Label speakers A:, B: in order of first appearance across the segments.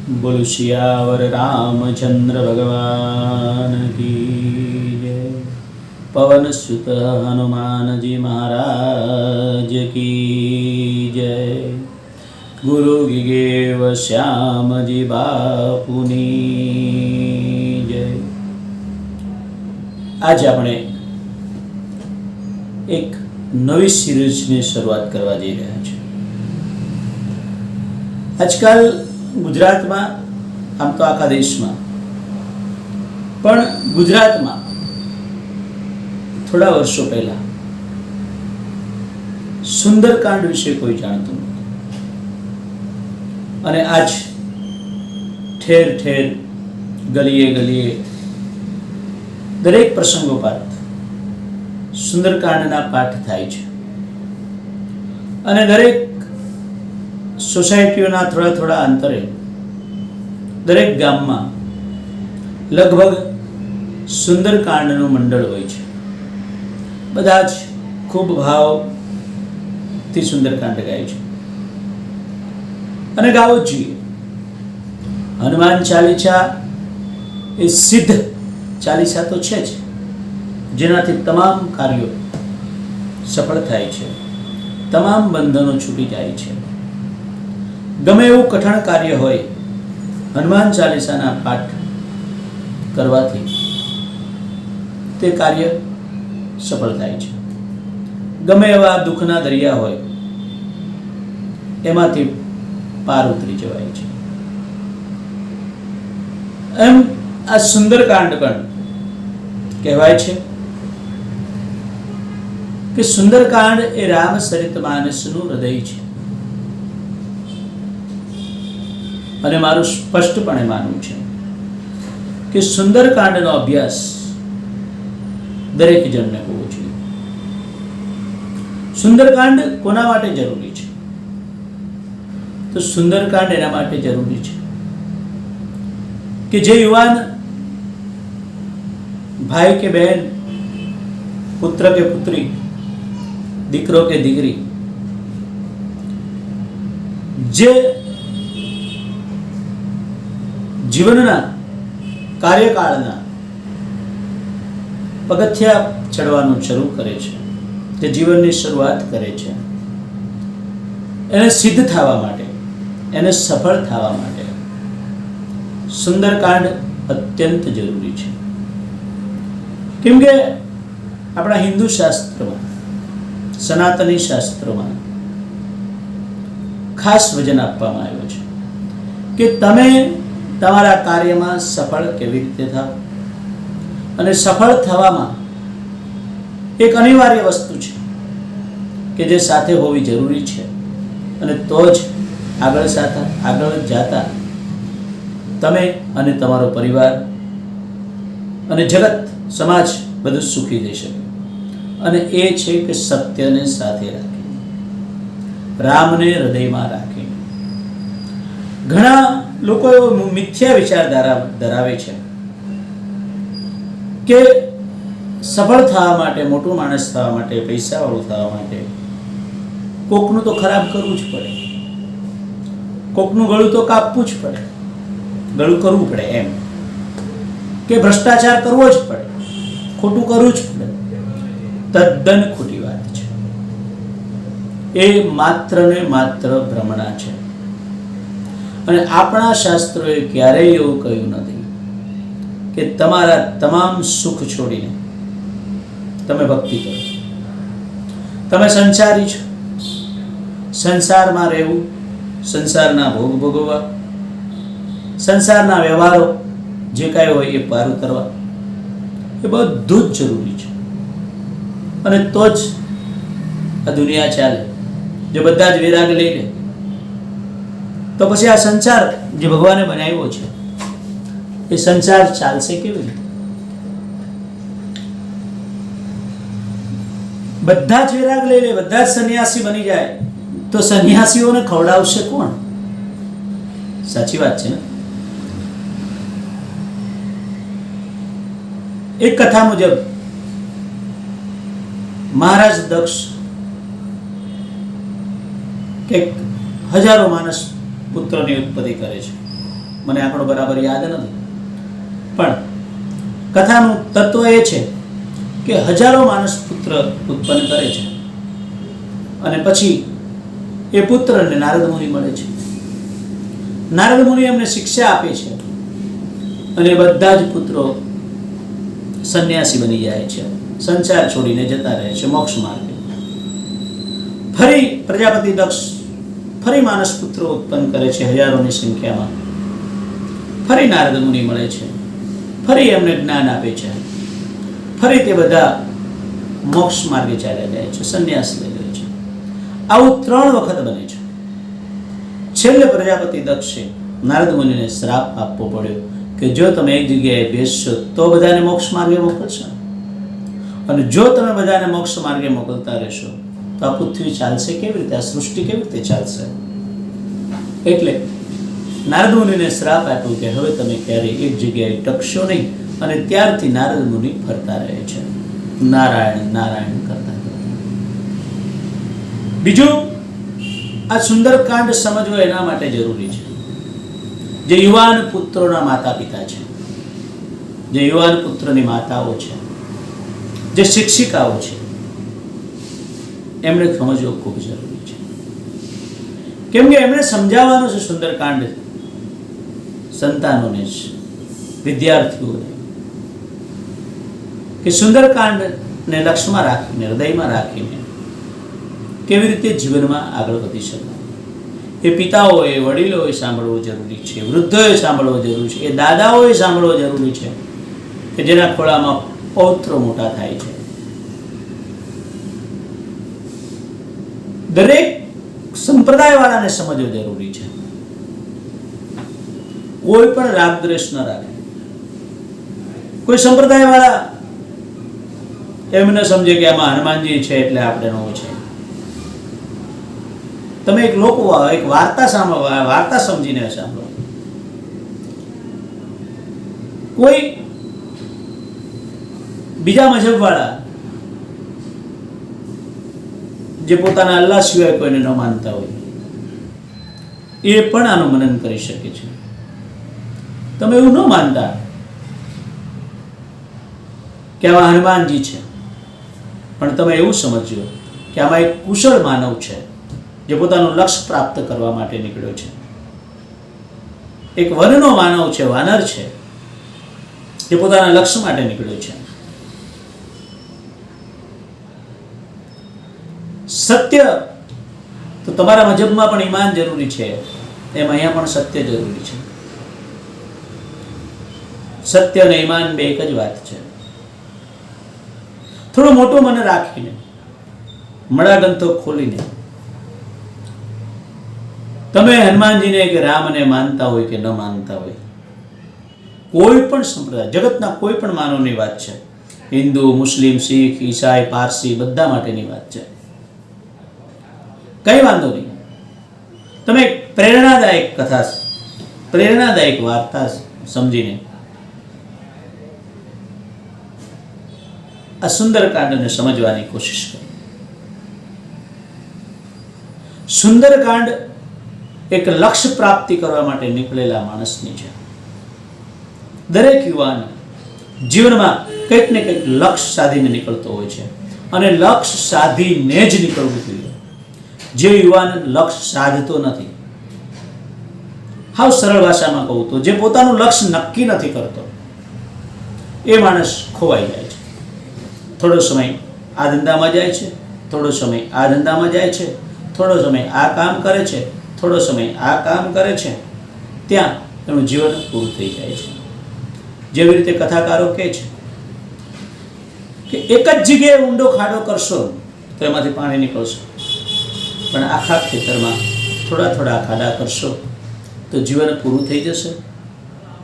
A: बोलो सियावर रामचंद्र भगवान की जय। पवन सुत हनुमान जी महाराज की जय। गुरु गिगेव श्याम जी बापुनी जय। आज આપણે એક નવી સિરીઝની શરૂઆત કરવા જઈ રહ્યા છીએ। આજકાલ ગુજરાતમાં, આમ તો આખા દેશમાં, પણ ગુજરાતમાં થોડા વર્ષો પહેલા સુંદરકાંડ વિશે કોઈ જાણતું નહોતું અને આજ ઠેર ઠેર, ગલીએ ગલીએ, દરેક પ્રસંગોપાત સુંદરકાંડના પાઠ થાય છે અને દરેક સોસાયટીઓના થોડા થોડા અંતરે દરેક ગામમાં લગભગ સુંદરકાંડનું મંડળ હોય છે। બધા જ ખૂબ ભાવથી સુંદરકાંડ ગાય છે અને ગાવો જ જોઈએ। હનુમાન ચાલીસા એ સિદ્ધ ચાલીસા તો છે જ, જેનાથી તમામ કાર્યો સફળ થાય છે, તમામ બંધનો છૂટી જાય છે। ગમે એવું કઠણ કાર્ય હોય, હનુમાન ચાલીસાના પાઠ કરવાથી તે કાર્ય સફળ થાય છે। ગમે એવા દુઃખના દરિયા હોય, એમાંથી પાર ઉતરી જવાય છે। એમ આ સુંદરકાંડ પણ કહેવાય છે કે સુંદરકાંડ એ રામચરિતમાનસનું હૃદય છે અને મારું સ્પષ્ટપણે માનવું છે કે સુંદરકાંડનો અભ્યાસ દરેક જણને હોવો જોઈએ। સુંદરકાંડ કોના માટે જરૂરી છે? તો સુંદરકાંડ એના માટે જરૂરી છે કે જે યુવાન ભાઈ કે બહેન, પુત્ર કે પુત્રી, દીકરો કે દીકરી જે જીવનના કાર્યકાળના પગથિયા ચડવાનું શરૂ કરે છે, જે જીવનની શરૂઆત કરે છે, એને સિદ્ધ થવા માટે, એને સફળ થવા માટે સુંદરકાંડ અત્યંત જરૂરી છે। કેમ કે આપણા હિન્દુ શાસ્ત્રમાં, સનાતની શાસ્ત્રોમાં ખાસ વચન આપવામાં આવ્યું છે કે તમે તમારા કાર્યમાં સફળ કેવી રીતે થાવ, અને સફળ થવામાં એક અનિવાર્ય વસ્તુ છે કે જે સાથે હોવી જરૂરી છે, અને તો જ આગળ જતા તમે અને તમારો પરિવાર અને જગત, સમાજ બધું સુખી થઈ શકે। અને એ છે કે સત્યને સાથે રાખીને, રામને હૃદયમાં રાખીને। ઘણા લોકો એવો મિથ્યા વિચારધારા ધરાવે છે કે સફળ થવા માટે, મોટું માણસ થવા માટે, પૈસાવાળું થવા માટે કોકનું તો ખરાબ કરવું જ પડે, કોકનું ગળું તો કાપવું જ પડે, ગળું કરવું પડે, એમ કે ભ્રષ્ટાચાર કરવો જ પડે, ખોટું કરવું જ પડે। તદ્દન ખોટી વાત છે। એ માત્ર ને માત્ર ભ્રમણા છે અને આપણા શાસ્ત્રોએ ક્યારેય એવું કહ્યું નથી કે તમારા તમામ સુખ છોડીને તમે ભક્તિ કરો। તમે સંસારી છો, સંસારમાં રહેવું, સંસારના ભોગ ભોગવવા, સંસારના વ્યવહારો જે કાંઈ હોય એ પાર ઉતરવા, એ બધું જ જરૂરી છે અને તો જ આ દુનિયા ચાલે। જો બધા જ વિરાગ લઈ લે તો પછી આ સંસાર જે ભગવાને બનાવ્યો છે એ સંસાર ચાલશે કેવી રીતે? બધા જ વિરાગ લઈ લે, બધા જ સંન્યાસી બની જાય તો સંન્યાસીઓને ખવડાવશે કોણ? સાચી વાત છે ને? એક કથા મુજબ મહારાજ દક્ષ કે હજારો માણસ પુત્રની ઉત્પત્તિ કરે છે, મને આંકડો બરાબર યાદ નથી, પણ કથાનું તત્વ એ છે કે હજારો માણસ પુત્ર ઉત્પન્ન કરે છે અને પછી એ પુત્રને નારદ મુનિ મળે છે. નારદ મુનિ એમને શિક્ષા આપે છે અને બધા જ પુત્રો સંન્યાસી બની જાય છે, સંસાર છોડીને જતા રહે છે મોક્ષ માર્ગે. ફરી પ્રજાપતિ દક્ષ ફરી માનસ પુત્રો ઉત્પન્ન કરે છે હજારોની સંખ્યામાં. ફરી નારદ મુનિ મળે છે, ફરી એમને જ્ઞાન આપે છે, ફરી તે બધા મોક્ષ માર્ગે ચાલ્યા જાય છે, સંન્યાસ લઈ લે છે. આવું 3 વખત બને છે. છેલ્લે પ્રજાપતિ દક્ષે નારદ મુનિને શ્રાપ આપવો પડ્યો કે જો તમે એક જગ્યાએ બેસશો તો બધાને મોક્ષ માર્ગે મોકલશો, અને જો તમે બધાને મોક્ષ માર્ગે મોકલતા રહેશો તો આ પૃથ્વી ચાલશે કેવી રીતે, આ સૃષ્ટિ કેવી રીતે ચાલશે? એટલે નારદ મુનિને શ્રાપ આપ્યો કે હવે તમે ક્યારેય એક જગ્યાએ ટકશો નહીં, અને ત્યારથી નારદ મુનિ ફરતા રહે છે, નારાયણ નારાયણ કરતા કરતા. બીજું, આ સુંદરકાંડ સમજવો એના માટે જરૂરી છે જે યુવાન પુત્રોના માતા પિતા છે, જે યુવાન પુત્રની માતાઓ છે, જે શિક્ષિકાઓ છે, એમણે સમજવું ખૂબ જરૂરી છે. કેમ કે એમણે સમજાવવાનું છે સુંદરકાંડ સંતાનોને જ, વિદ્યાર્થીઓને, કે સુંદરકાંડને લક્ષ્યમાં રાખીને, હૃદયમાં રાખીને કેવી રીતે જીવનમાં આગળ વધી શકાય. એ પિતાઓએ, વડીલોએ સાંભળવું જરૂરી છે, વૃદ્ધોએ સાંભળવું જરૂરી છે, એ દાદાઓએ સાંભળવું જરૂરી છે કે જેના ખોળામાં પૌત્રો મોટા થાય છે. દરેક સંપ્રદાયવાળાને સમજવું જરૂરી છે. કોઈ પણ રાગદ્વેષ ન રાખે. કોઈ સંપ્રદાયવાળા એમ ન સમજે કે આમાં હનુમાનજી છે એટલે આપણે નો છે. તમે એક વાર્તા સાંભળો, વાર્તા સમજીને સાંભળો. કોઈ બીજા મજહબવાળા જે પોતાના અલ્લાહ સિવાય કોઈને ન માનતા હોય એ પણ આનું મનન કરી શકે છે. તમે એવું ન માનતા કે આમાં હનુમાનજી છે, પણ તમે એવું સમજો કે આમાં એક કુશળ માનવ છે જે પોતાનું લક્ષ્ય પ્રાપ્ત કરવા માટે નીકળ્યો છે. એક વનનો માનવ છે, વાનર છે, જે પોતાના લક્ષ્ય માટે નીકળ્યો છે. સત્ય તો તમારા મજહબમાં પણ ઈમાન જરૂરી છે, એમ અહીંયા પણ સત્ય જરૂરી છે. સત્ય અને ઈમાન બે એક જ વાત છે. થોડું મોટું મને રાખીને, મળાગંતો ખોલીને, તમે હનુમાનજીને કે રામને માનતા હોય કે ન માનતા હોય, કોઈ પણ સંપ્રદાય, જગતના કોઈ પણ માનવની વાત છે, હિન્દુ, મુસ્લિમ, શીખ, ઈસાઈ, પારસી, બધા માટેની વાત છે. કઈ વાંધો નહીં. તમે પ્રેરણાદાયક કથા, પ્રેરણાદાયક વાર્તા સમજીને આ સુંદરકાંડને સમજવાની કોશિશ કરો. સુંદરકાંડ એક લક્ષ્ય પ્રાપ્તિ કરવા માટે નીકળેલા માણસની છે. દરેક યુવાન જીવનમાં કંઈક ને કંઈક લક્ષ્ય સાધીને નીકળતો હોય છે, અને લક્ષ્ય સાધીને જ નીકળવું જોઈએ. જે યુવાન લક્ષ્ય સાધતો નથી, હાવ સરળ ભાષામાં કહું તો જે પોતાનું લક્ષ્ય નક્કી નથી કરતો, એ માણસ ખોવાઈ જાય છે. થોડો સમય આ ધંધામાં જાય છે, થોડો સમય આ ધંધામાં જાય છે, થોડો સમય આ કામ કરે છે, થોડો સમય આ કામ કરે છે, ત્યાં એનું જીવન પૂરું થઈ જાય છે. જેવી રીતે કથાકારો કહે છે કે એક જ જગ્યાએ ઊંડો ખાડો કરશો તો એમાંથી પાણી નીકળશે, પણ આખા ખેતરમાં થોડા થોડા ખાડા કરશો તો જીવન પૂરું થઈ જશે,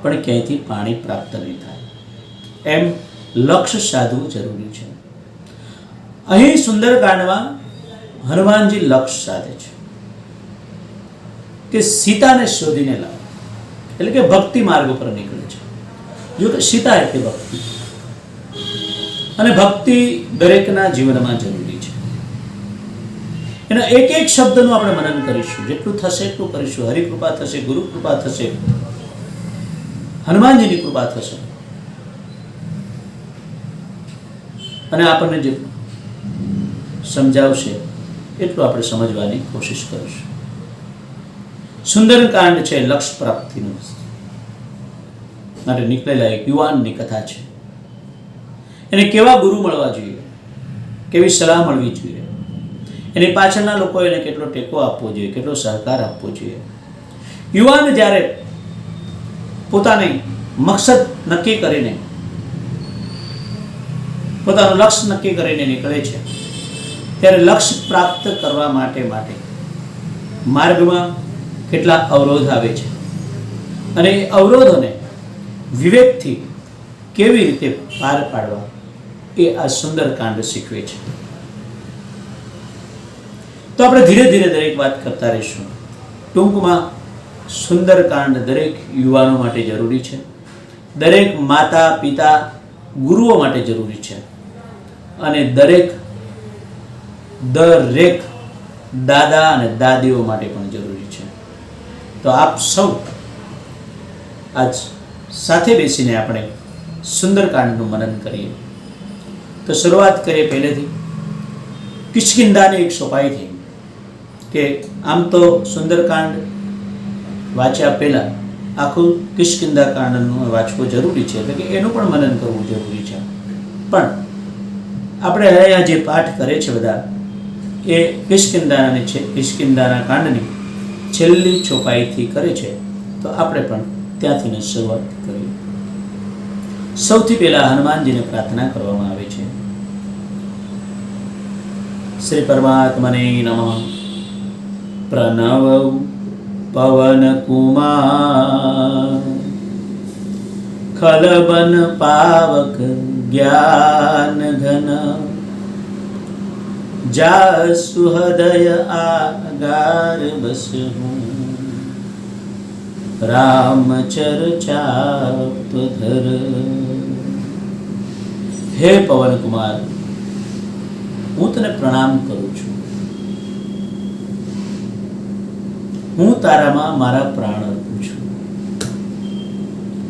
A: પણ ક્યાંયથી પાણી પ્રાપ્ત નહીં થાય. એમ લક્ષ્ય સાધવું જરૂરી છે. અહીં સુંદરકાંડમાં હનુમાનજી લક્ષ્ય સાધે છે કે સીતાને શોધીને લાવો, એટલે કે ભક્તિ માર્ગ પર નીકળે છે. જો કે સીતા એટલે ભક્તિ, અને ભક્તિ દરેકના જીવનમાં જરૂરી છે. એના એક એક શબ્દનું આપણે મનન કરીશું, જેટલું થશે એટલું કરીશું. હરિકૃપા થશે, ગુરુ કૃપા થશે, હનુમાનજીની કૃપા થશે અને આપણને જે સમજાવશે એટલું આપણે સમજવાની કોશિશ કરીશું. સુંદરકાંડ છે લક્ષ્ય પ્રાપ્તિનું માટે નીકળેલા એક યુવાનની કથા છે. એને કેવા ગુરુ મળવા જોઈએ, કેવી સલાહ મળવી જોઈએ, એની પાછળના લોકો એને કેટલો ટેકો આપવો જોઈએ, કેટલો સહકાર આપવો જોઈએ. યુવાન જ્યારે પોતાની મકસદ નક્કી કરીને, પોતાનું લક્ષ્ય નક્કી કરીને નીકળે છે ત્યારે લક્ષ્ય પ્રાપ્ત કરવા માટે માર્ગમાં કેટલા અવરોધ આવે છે અને એ અવરોધોને વિવેકથી કેવી રીતે પાર પાડવા એ આ સુંદરકાંડ શીખવે છે. તો આપણે ધીરે ધીરે દરેક વાત કરતા રહીશું. ટૂંકમાં સુંદરકાંડ દરેક યુવાનો માટે જરૂરી છે, દરેક માતા પિતા ગુરુઓ માટે જરૂરી છે અને દરેક દાદા અને દાદીઓ માટે પણ જરૂરી છે. તો આપ સૌ આજ સાથે બેસીને આપણે સુંદરકાંડનું મનન કરીએ. તો શરૂઆત કરીએ પહેલેથી કિષ્કિંધાની એક સોપાઈથી કે આમ તો સુંદરકાંડ વાંચ્યા પહેલા આખું કિષ્કિંધા કાંડનું વાંચવું જરૂરી છે, એટલે કે એનું પણ મનન કરવું જરૂરી છે. પણ આપણે અહીંયા જે પાઠ કરે છે બધા એ કિષ્કિંધાના કાંડની છેલ્લી ચોપાઈથી કરે છે. તો આપણે પણ ત્યાંથી શરૂઆત કરીએ. સૌથી પહેલા હનુમાનજીને પ્રાર્થના કરવામાં આવે છે. શ્રી પરમાત્મને નમઃ. પ્રણવ પવન કુમાર ખલબન પાવક જ્ઞાન ઘન જાસુ હૃદય આગાર બસહુ રામ ચર્ચા ધર. હે પવન કુમાર, હું તને પ્રણામ કરું છું. હું તારામાં મારા પ્રાણ અર્પું છું.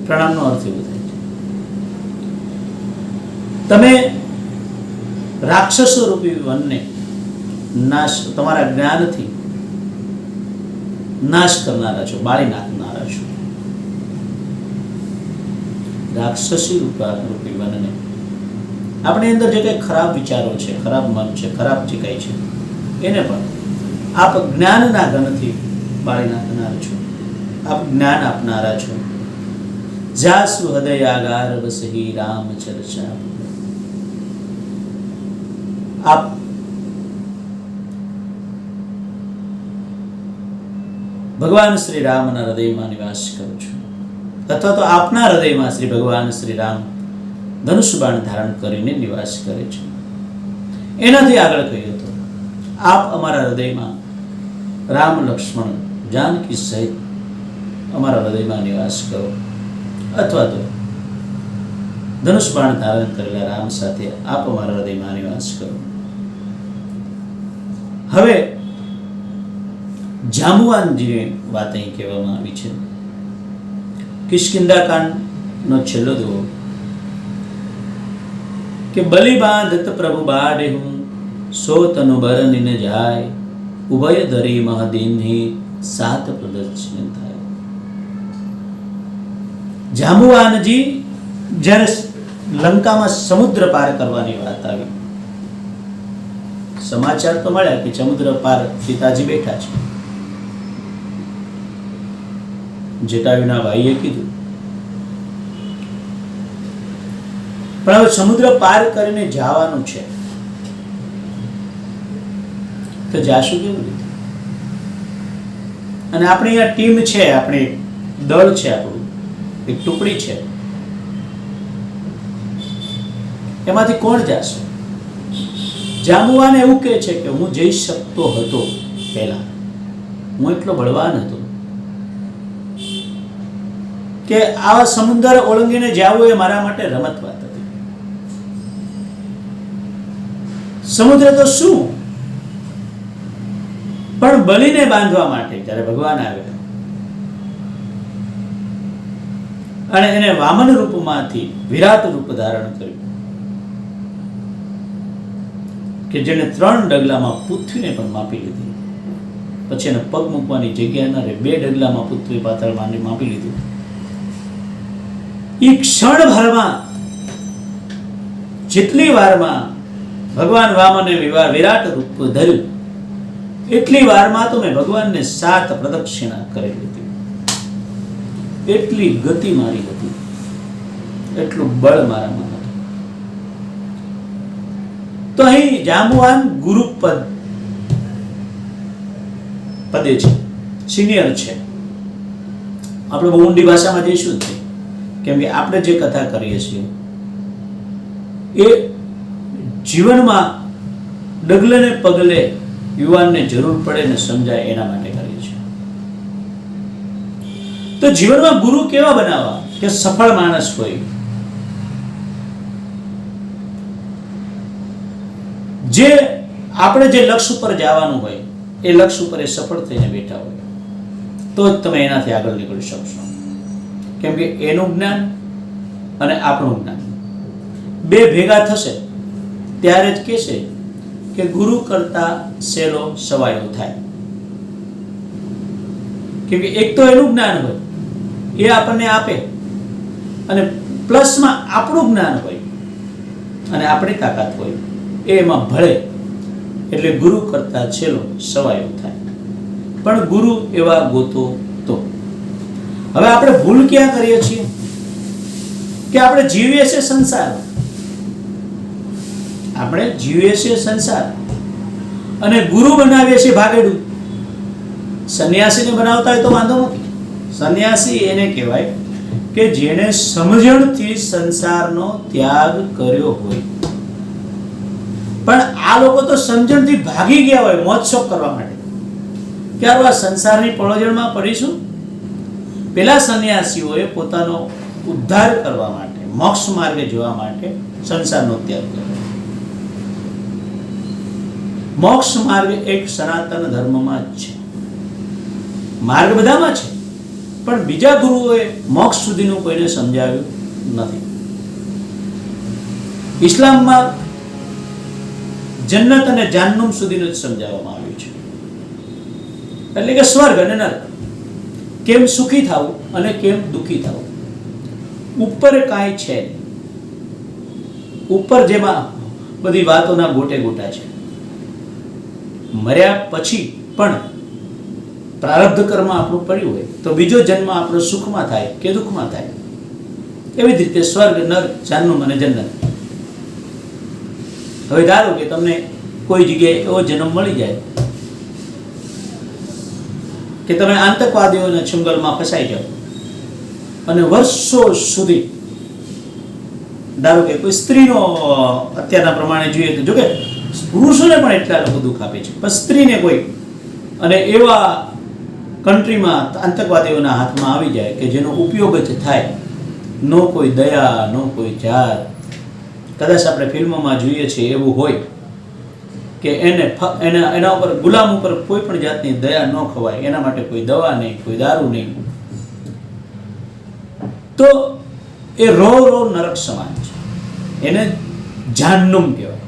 A: પ્રણામનો અર્થ એવો થાય છે તમે રાક્ષસો રૂપી વનને નાશ તમારા જ્ઞાનથી નાશ કરનારા છો, બાળી નાખનારા છો. રાક્ષસી રૂપી વનને આપણી અંદર જે કંઈ ખરાબ વિચારો છે, ખરાબ મન છે, ખરાબ જે કંઈ છે એને પણ આપ જ્ઞાનના ઘનથી બાળી નાખનાર છો. આપ જ્ઞાન આપનારા છો. જાસુ હૃદય આગાર બસહી રામ ચર્ચા. આપ ભગવાન શ્રી રામના હૃદયમાં નિવાસ કરો છો, અથવા તો આપના હૃદયમાં શ્રી ભગવાન શ્રી રામ ધનુષ બાણ ધારણ કરીને નિવાસ કરે છે. એનાથી આગળ કહ્યું તો આપ અમારા હૃદયમાં રામ લક્ષ્મણ જાનકી સહિત અમારા હૃદયમાં નિવાસ કરો, અથવા તો ધનુષ બાણ ધારણ કરેલા રામ સાથે આપ અમારા હૃદયમાં નિવાસ કરો. હવે જાંબુવાનજીની વાત અહીં કહેવામાં આવી છે. કિષ્કિંધા કાંડનો છેલ્લો દુહો કે બલિ બાંધત પ્રભુ બાડે હું સો તનુ બરનિ ન જાય ઉભય ધરી મહદીનહી સાત પ્રદર્શન થાય. જાંબુવાનજી જ્યારે લંકામાં સમુદ્ર પાર કરવાની વાત આવી, સમાચાર તો મળ્યા કે સમુદ્ર પાર પિતાજી બેઠા છે. જટાયુના ભાઈએ કીધું, પણ હવે સમુદ્ર પાર કરીને જવાનું છે તો જાશું કેવી રીતે? અને આપણી આ ટીમ છે, આપણી દળ છે, આપણું એક ટુકડી છે, એમાંથી કોણ જશે? જાંબુવાન એવું કહે છે કે હું જઈ શકતો હતો, પહેલા હું એટલો બળવાન હતો કે આવા સમુદ્ર ઓળંગીને જાવું એ મારા માટે રમત વાત હતી. સમુદ્ર તો શું, પણ બલિને બાંધવા માટે જ્યારે ભગવાન આવ્યા અને એને વામન રૂપમાંથી વિરાટ રૂપ ધારણ કર્યું કે જેને 3 ડગલામાં પૃથ્વીને પણ માપી લીધી. પછી એને પગ મૂકવાની જગ્યા ન રહે, 2 ડગલામાં પૃથ્વી પાતાળમાં માપી લીધું. એ ક્ષણભરમાં જેટલી વારમાં ભગવાન વામને વિરાટ રૂપ ધર્યું, એટલી વારમાં તો મેં ભગવાનને 7 પ્રદક્ષિણા કરી લીધી. એટલી ગતિ મારી હતી, એટલું બળ મારામાં હતું. તો અહીં જાંબુવાન ગુરુપદ પદે છે, સિનિયર છે. આપણે બહુ ઊંડી ભાષામાં જઈશું જ નહીં, કેમ કે આપણે જે કથા કરીએ છીએ એ જીવનમાં ડગલે ને પગલે યુવાનને જરૂર પડે ને સમજાય એના માટે કરીએ છીએ. તો જીવનમાં ગુરુ કેવા બનાવવા કે સફળ માણસ હોય, જે આપણે જે લક્ષ્ય ઉપર જવાનું હોય એ લક્ષ્ય ઉપર એ સફળ થઈને બેઠા હોય, તો જ તમે એનાથી આગળ નીકળી શકશો. કેમ કે એનું જ્ઞાન અને આપણું જ્ઞાન 2 ભેગા થશે ત્યારે જ કહેશે કે ગુરુ કરતા સેલો સવાયો થાય. કેમ કે એક તો એનું જ્ઞાન હોય એ આપણને આપે, અને પ્લસમાં આપણું જ્ઞાન હોય અને આપણી તાકાત હોય એ એમાં ભળે, એટલે ગુરુ કરતા છેલ્લો સવાયો થાય. પણ ગુરુ એવા ગોતો તો. હવે આપણે ભૂલ ક્યાં કરીએ છીએ કે આપણે જીવીએ છીએ સંસાર, આપણે જીવીએ છીએ સંસાર અને ગુરુ બનાવીએ છીએ ભાગેડું. સંન્યાસીને બનાવતા હોય તો વાંધો નથી. સંન્યાસી એને કહેવાય કે જેણે સમજણથી સંસારનો ત્યાગ કર્યો હોય. પણ આ લોકો તો સમજણથી ભાગી ગયા હોય મોજશોખ કરવા માટે, કે આ સંસારની પળોજણમાં પડીશું. પેલા સંન્યાસીઓએ પોતાનો ઉદ્ધાર કરવા માટે, મોક્ષ માર્ગે જવા માટે સંસારનો ત્યાગ કર્યો. મોક્ષ માર્ગ એક સનાતન ધર્મમાં જ છે. માર્ગ બધામાં છે, પણ બીજા ગુરુઓએ મોક્ષ સુધીનું કોઈને સમજાવ્યું નથી. ઇસ્લામમાં જન્નત અને જહન્નમ સુધીનું જ સમજાવવામાં આવ્યું છે. એટલે કે સ્વર્ગ અને નરક, કેમ સુખી થવું અને કેમ દુઃખી થવું. ઉપર કાંઈ છે નહીં. ઉપર જેમાં બધી વાતોના ગોટે ગોટા છે. મર્યા પછી પણ પ્રારબ્ધ કર્મ આપણું પડ્યું હોય તો બીજો જન્મ આપણો સુખમાં થાય કે દુઃખમાં થાય. એવી જ રીતે સ્વર્ગ, નરક, જહન્નમ અને જન્નત. હવે ધારો કે તમને કોઈ જગ્યાએ એવો જન્મ મળી જાય કે તમે આતંકવાદીઓના ચુંગલમાં ફસાઈ જાઓ અને વર્ષો સુધી, ધારો કે કોઈ સ્ત્રીનો અત્યારના પ્રમાણે જોઈએ તો, જોકે પુરુષોને પણ એટલા લોકો દુઃખ આપે છે, પણ સ્ત્રીને કોઈ અને એવા કન્ટ્રીમાં આતંકવાદીઓના હાથમાં આવી જાય કે જેનો ઉપયોગ જ થાય, નો કોઈ દયા, નો કોઈ જાત. કદાચ આપણે ફિલ્મોમાં જોઈએ છીએ એવું હોય કે એના ઉપર, ગુલામ ઉપર કોઈ પણ જાતની દયા ન ખવાય, એના માટે કોઈ દવા નહીં, કોઈ દારૂ નહીં, તો એ રો નરક સમાન છે. એને જહન્નમ કહેવાય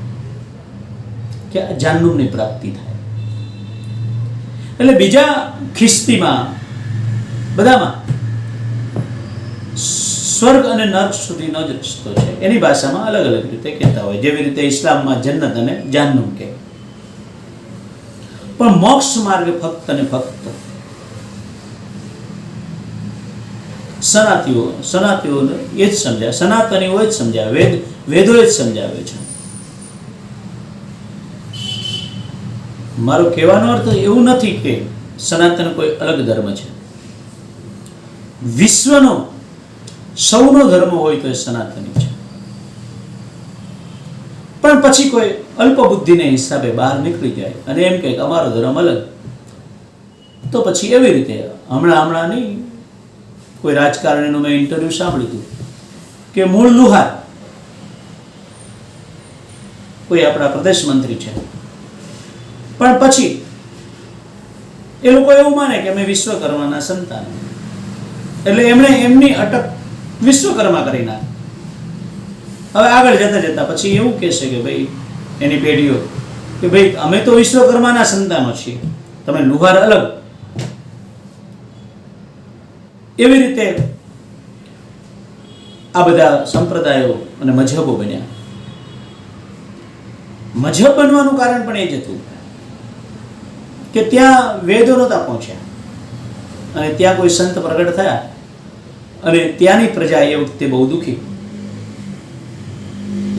A: કે જહન્નમની પ્રાપ્તિ થાય. એટલે બીજા ખિસ્તીમાં બધામાં સ્વર્ગ અને નર્ક સુધીનો જ રસ્તો છે. એની ભાષામાં અલગ અલગ રીતે કહેતા હોય, જેવી રીતે ઇસ્લામમાં જન્નત અને જહન્નમ કહે. પણ મોક્ષ માર્ગ ફક્ત અને ફક્ત સનાતીઓ એ જ સમજાય, સનાતનીઓ જ સમજાવે, વેદોએ જ સમજાવે છે. મારો કહેવાનો અર્થ એવું નથી કે સનાતન કોઈ અલગ ધર્મ છે. વિશ્વનો સૌનો ધર્મ હોય તો એ સનાતની છે. પણ પછી કોઈ અલ્પ બુદ્ધિને હિસાબે બહાર નીકળી જાય અને એમ કહે કે અમારો ધર્મ અલગ, તો પછી એવી રીતે હમણાં નહીં, કોઈ રાજકારણીનું મેં ઇન્ટરવ્યુ સાંભળ્યું હતું કે મૂળ લુહાર, કોઈ આપણા પ્રદેશ મંત્રી છે, પણ પછી એ લોકો એવું માને કે અમે વિશ્વકર્માના સંતાન, એટલે એમણે એમની અટક વિશ્વકર્મા કરી નાખે. હવે આગળ જતા જતા પછી એવું કહેશે કે ભાઈ એની પેઢીઓ કે ભાઈ અમે તો વિશ્વકર્માના સંતાનો છીએ, તમે લુહાર અલગ. એવી રીતે આ બધા સંપ્રદાયો અને મજહબો બન્યા. મજહબ બનવાનું કારણ પણ એ જ હતું કે ત્યાં વેદો નહોતા પહોંચ્યા અને ત્યાં કોઈ સંત પ્રગટ થયા અને ત્યાંની પ્રજા એ વખતે બહુ દુઃખી.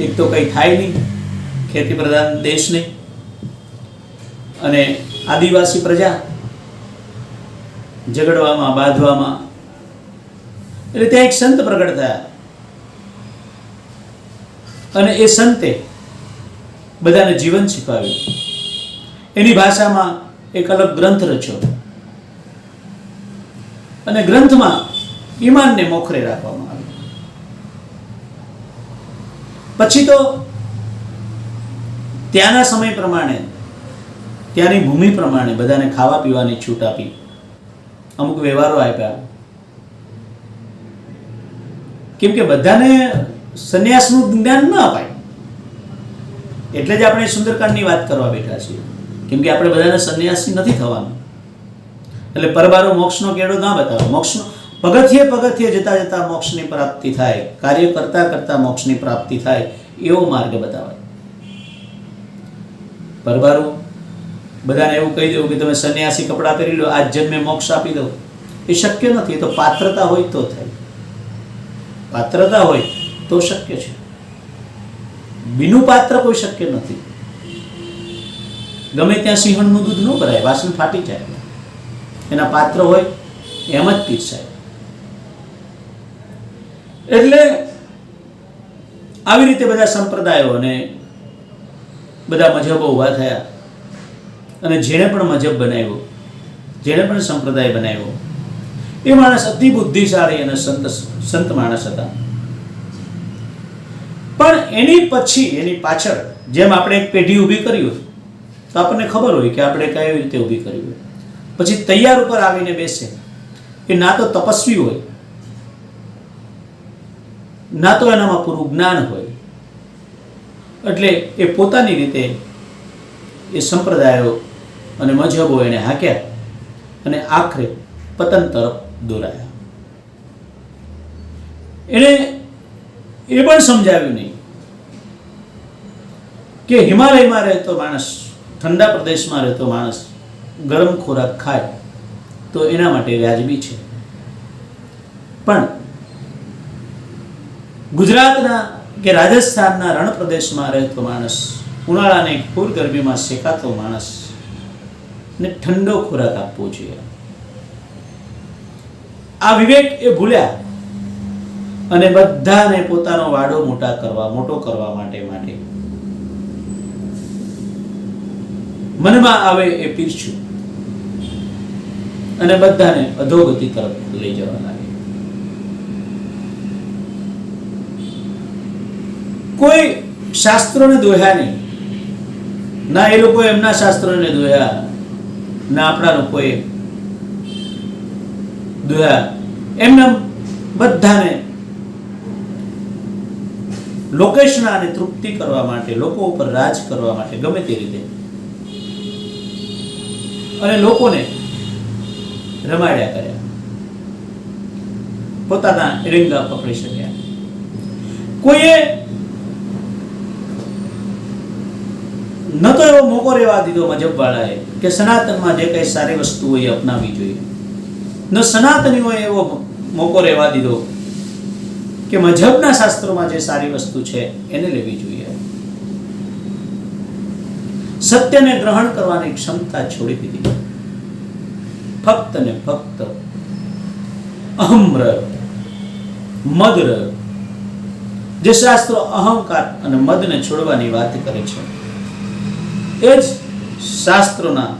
A: એક તો કંઈ થાય નહીં, ખેતી પ્રધાન દેશ નહીં, અને આદિવાસી પ્રજા ઝઘડવામાં બાંધવામાં. એટલે ત્યાં એક સંત પ્રગટ થયા અને એ સંતે બધાને જીવન શીખવાવ્યું. એની ભાષામાં એક અલગ ગ્રંથ રચ્યો અને ગ્રંથમાં ઈમાનને મોખરે રાખવામાં આવ્યું. પછી તો ત્યાંના સમય પ્રમાણે, ત્યાંની ભૂમિ પ્રમાણે બધાને ખાવા પીવાની છૂટ આપી, અમુક વ્યવહારો આપ્યા. કેમ કે બધાને સંન્યાસનું જ્ઞાન ન અપાય, એટલે જ આપણે સુંદરકાંડની વાત કરવા બેઠા છીએ. કેમ કે આપણે બધાને સંન્યાસી નથી થવાનું. એટલે પરબારો મોક્ષનો કેળો ના બતાવો. મોક્ષનો પગથિયે પગથિયે જતા જતા મોક્ષની પ્રાપ્તિ થાય, કાર્ય કરતા કરતા મોક્ષની પ્રાપ્તિ થાય, એવો માર્ગ બતાવાય. પરબારો બધાને એવું કહી દેવું કે તમે સંન્યાસી કપડાં પહેરી લો, આજ જન્મે મોક્ષ આપી દો, એ શક્ય નથી. એ તો પાત્રતા હોય તો થાય. પાત્રતા હોય તો શક્ય છે, બિનું પાત્ર કોઈ શક્ય નથી. ગમે ત્યાં સિંહણનું દૂધ ન ભરાય, વાસણ ફાટી જાય. એના પાત્ર હોય એમ જ પીરસાય. એટલે આવી રીતે બધા સંપ્રદાયો અને બધા મજહબો ઊભા થયા અને જેણે પણ મજહબ બનાવ્યો, જેણે પણ સંપ્રદાય બનાવ્યો, એ માણસ અતિ બુદ્ધિશાળી અને સંત માણસ હતા. પણ એની પછી, એની પાછળ જેમ આપણે એક પેઢી ઊભી કરી હોય તો આપણને ખબર હોય કે આપણે કઈ રીતે ઊભી કરી હોય. પછી તૈયાર ઉપર આવીને બેસે એ ના તો તપસ્વી હોય, ના તો એનામાં પૂરું જ્ઞાન હોય. એટલે એ પોતાની રીતે એ સંપ્રદાયો અને મજહબો એને હાંક્યા અને આખરે પતન તરફ દોરાયા. એણે એ પણ સમજાવ્યું નહીં કે હિમાલયમાં રહેતો માણસ, ઠંડા પ્રદેશમાં રહેતો માણસ ગરમ ખોરાક ખાય તો એના માટે વ્યાજબી છે, પણ ગુજરાતના કે રાજસ્થાનના રણ પ્રદેશમાં રહેતો માણસ, ઉનાળાની પૂર ગરમીમાં શેકાતો માણસ ને ઠંડો ખોરાક આપવો જોઈએ. આ વિવેક એ ભૂલ્યા અને બધાને પોતાનો વાડો મોટો કરવા માટે મનમાં આવે એ પીરસ્યું અને બધાને અધોગતિ તરફ લઈ જવા લાગે. કોઈ શાસ્ત્રોને દોહ્યા નહીં, ના એ લોકો એમના શાસ્ત્રોને દોહ્યા, ના આપણા લોકોએ દોહ્યા. એમના બધાને લોકેશનાને તૃપ્તિ કરવા માટે, લોકો ઉપર રાજ કરવા માટે ગમે તે રીતે અને લોકોને રમાડ્યા કર્યા, પોતાના એરિંગા પકડી શક્યા. કોઈએ ન તો એવો મોકો રહેવા દીધો મજહબ વાળાએ કે સનાતનમાં જે કઈ સારી વસ્તુ હોય એ અપનાવી જોઈએ, ન સનાતનીઓએ એવો મોકો રહેવા દીધો કે મજહબના શાસ્ત્રોમાં જે સારી વસ્તુ છે એને લેવી જોઈએ. સત્યને ગ્રહણ કરવાની ક્ષમતા છોડી દીધી. ફક્ત ને ફક્ત અહમ રહ્યો, મદ રહ્યો. જે શાસ્ત્રો અહંકાર અને મદને છોડવાની વાત કરે છે એ જ શાસ્ત્રોના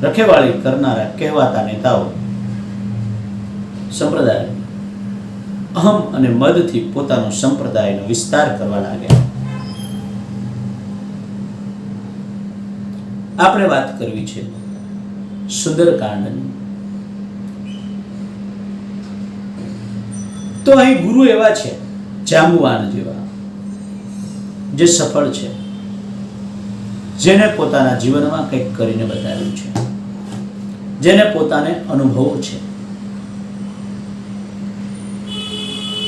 A: રખેવાળી કરનારા કહેવાતા નેતાઓ સંપ્રદાય અહમ અને મદથી પોતાનો સંપ્રદાયનો વિસ્તાર કરવા લાગ્યા. આપણે વાત કરવી છે સુંદરકાંડની. તો અહીં ગુરુ એવા છે જાંબુવાન જેવા, જે સફળ છે, જેને પોતાના જીવનમાં કંઈક કરીને બતાવ્યું છે, જેને પોતાને અનુભવો છે.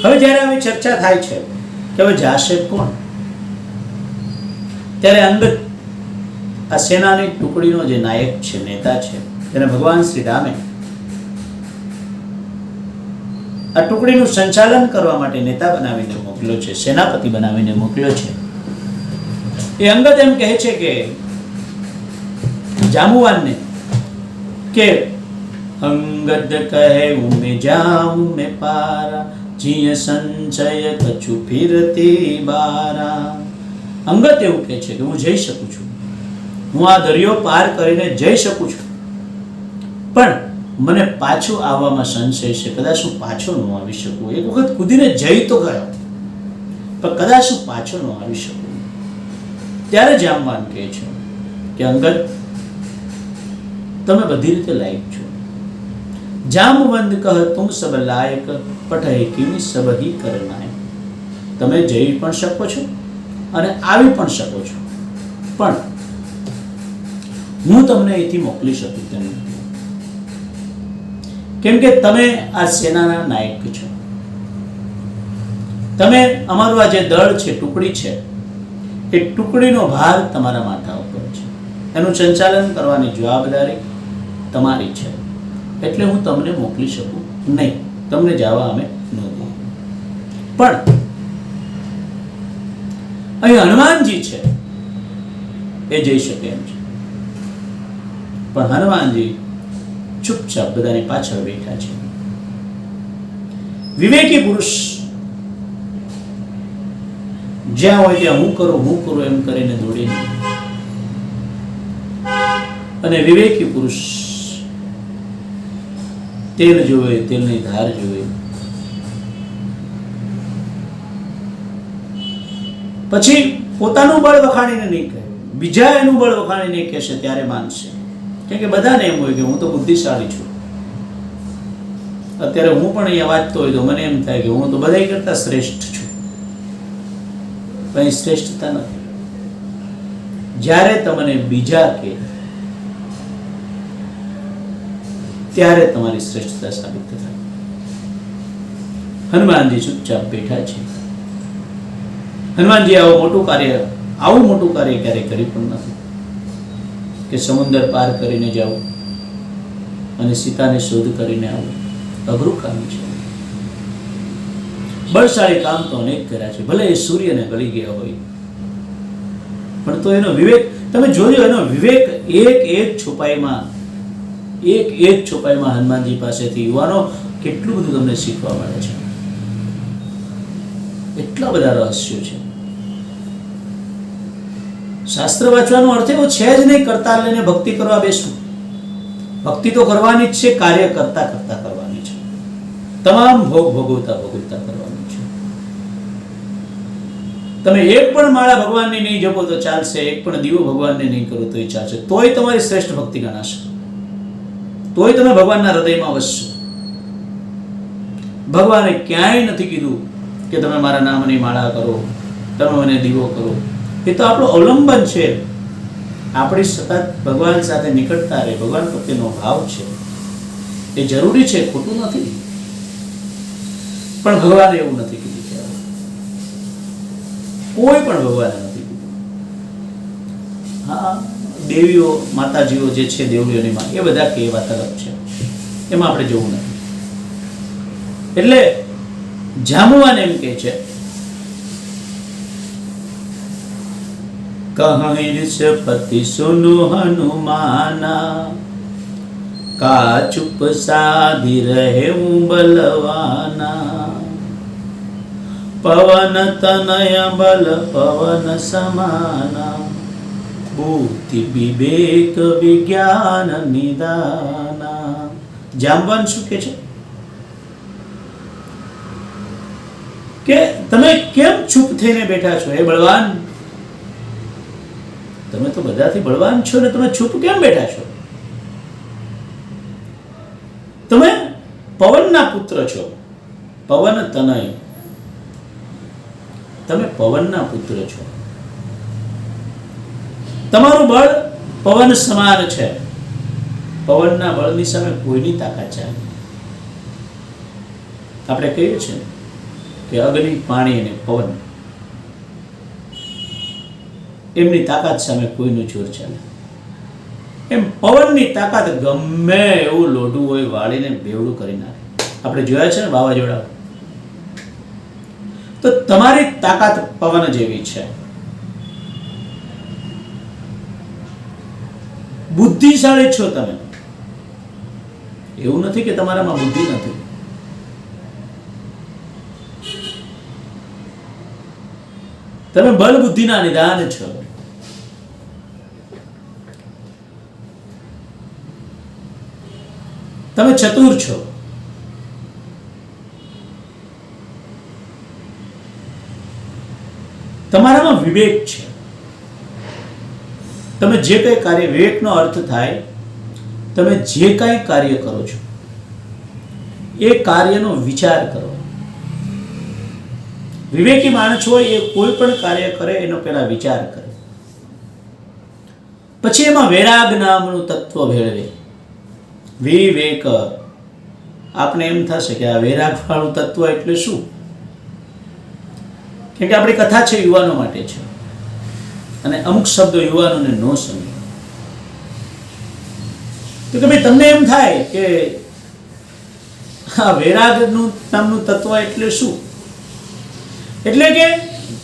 A: હવે જ્યારે આવી ચર્ચા થાય છે કે હવે જાશે કોણ, ત્યારે અંગત આ સેનાની ટુકડીનો જે નાયક છે, નેતા છે, તેને ભગવાન શ્રી રામે આ ટુકડીનું સંચાલન કરવા માટે નેતા બનાવીને મોકલ્યો છે, સેનાપતિ બનાવીને મોકલ્યો છે. એ અંગત એમ કહે છે કે જાંબુવાનને કે અંગદ કહે ઉમે જાઉં મેં પારા, જીય સંચય કછુ ફિરતી બારા. અંગત એવું કહે છે કે હું જઈ શકું છું, હું આ દરિયો પાર કરીને જઈ શકું છું, પણ મને પાછું આવવામાં સંશય છે. કદાચ હું પાછો ન આવી શકું. એક વખત કૂદીને જઈ તો ગયો, પણ કદાચ હું પાછો ન આવી શકું. ત્યારે જાંબવાન કહે છે કે અંગદ, તમે બધી રીતે લાયક છો. જાંબવંત કહ તુમ સબ લાયક, પઠય કિમી સબ હી કરનાયક. તમે જઈ પણ શકો છો અને આવી પણ શકો છો, પણ હું તમને અહીંથી મોકલી શકું તેમ નથી, કેમ કે તમે આ સેનાના નાયક છો. તમે અમારું આ જે દળ છે, ટુકડી છે, એ ટુકડીનો ભાર તમારા માથા ઉપર છે, એનું સંચાલન કરવાની જવાબદારી તમારી છે, એટલે હું તમને મોકલી શકું નહીં, તમને જવા અમે ન દઈએ. પણ અહીં હનુમાનજી છે, એ જઈ શકે એમ છે, પણ હનુમાનજી ચૂપચાપ બધાની પાછળ બેઠા છે. વિવેકી પુરુષ જ્યાં હોય ત્યાં હું કરું એમ કરીને દોડી નહીં. અને વિવેકી પુરુષ તેલ જોવે, તેલની ધાર જોવે, પછી પોતાનું બળ વખાણીને નહીં કહે, બીજા એનું બળ વખાણીને કહેશે ત્યારે માનશે. કેમ કે બધાને એમ હોય કે હું તો બુદ્ધિશાળી છું. અત્યારે હું પણ અહીંયા વાંચતો હોય તો મને એમ થાય કે હું તો બધા કરતા શ્રેષ્ઠ છું. પણ એ શ્રેષ્ઠતા નથી. જ્યારે તમને બીજા કે ત્યારે તમારી શ્રેષ્ઠતા સાબિત થાય. હનુમાનજી ચૂપચાપ બેઠા છે. હનુમાનજી આવું મોટું કાર્ય ક્યારેય કરી પણ નથી કે સમુદ્ર પાર કરીને જાઓ અને સીતાને શોધ કરીને આવો. અઘરું કામ છે. બળશાળી કામ તો અનેક કર્યા છે, ભલે એ સૂર્યને ગળી ગયા હોય, પણ તો એનો વિવેક તમે જોજો. એનો વિવેક એક છુપાઈમાં હનુમાનજી પાસેથી યુવાનો કેટલું બધું તમને શીખવા મળે છે. એટલા બધા રહસ્યો છે. શાસ્ત્ર વાંચવાનો અર્થ એવો છે જ નહીં કરતા લઈને ભક્તિ કરવા બેસવું. ભક્તિ તો કરવાની જ છે, કાર્ય કરતા કરતા કરવાની છે, તમામ ભોગ ભોગવતા કરવાની છે. તમે એક પણ માળા ભગવાનની નહીં જપો તો ચાલશે, એક પણ દીવો ભગવાનને નહીં કરો તો ચાલશે, તોય તમારી શ્રેષ્ઠ ભક્તિ ગણાશે, તોય તમે ભગવાનના હૃદયમાં વસશો. ભગવાને ક્યાંય નથી કીધું કે તમે મારા નામની માળા કરો, તમે મને દીવો કરો. એ તો આપણું અવલંબન છે. આપણી સતત ભગવાન સાથે નિકટતા રહે, ભગવાન પ્રત્યેનો ભાવ છે, એ જરૂરી છે, ખોટું નથી. પણ ભગવાને એવું નથી કીધું કે કોઈ પણ ભગવાને નથી કીધું. હા, દેવીઓ માતાજીઓ જે છે, દેવડીઓની માં, એ બધા કે વાત અલગ છે, એમાં આપણે જોવું નથી. એટલે જાંબુવાન એમ કહે છે કહી સુનો હનુમાના, કા ચુપ સાધી રહે હું બલવાના, પવન તનય બલ પવન સમાના, બુદ્ધિ વિવેક વિજ્ઞાન નિદાના. જાંબવાન શું કે છે કે તમે કેમ ચૂપ થઈને બેઠા છો? હે બળવાન, તમે તો બધાથી બળવાન છો ને તમે ચૂપ કેમ બેઠા છો? તમે પવનના પુત્ર છો. પવન તનય, તમે પવનના પુત્ર છો. તમારું બળ પવન સમાન છે. પવનના બળની સામે કોઈની તાકાત ચાલે. આપણે કહીએ છીએ કે અગ્નિ, પાણી અને પવન, એમની તાકાત સામે કોઈનું જોર ચાલે. એમ પવનની તાકાત ગમે એવું લોઢું હોય વાળીને બેવડું કરી નાખે. આપણે જોયા છે ને વાવાઝોડા. તો તમારી તાકાત પવન જેવી છે. બુદ્ધિશાળી છો તમે. એવું નથી કે તમારામાં બુદ્ધિ નથી. તમે બળ બુદ્ધિના નિદાન છો. તમે ચતુર છો. તમારામાં વિવેક છે. તમે જે કંઈ કાર્ય, વિવેકનો અર્થ થાય તમે જે કંઈ કાર્ય કરો છો એ કાર્યનો વિચાર કરો. વિવેકી માણસ હોય એ કોઈ પણ કાર્ય કરે એનો પહેલા વિચાર કરે, પછી એમાં વૈરાગ નામનું તત્વ ભેળવે. વિવેક. આપણે એમ થશે કે આ વૈરાગ વાળું તત્વ એટલે શું? કેમ કે આપણી કથા છે યુવાનો માટે છે અને અમુક શબ્દો યુવાનોને ન સમજે. તો કે ભાઈ તમને એમ થાય કે આ વૈરાગનું નામનું તત્વ એટલે શું? એટલે કે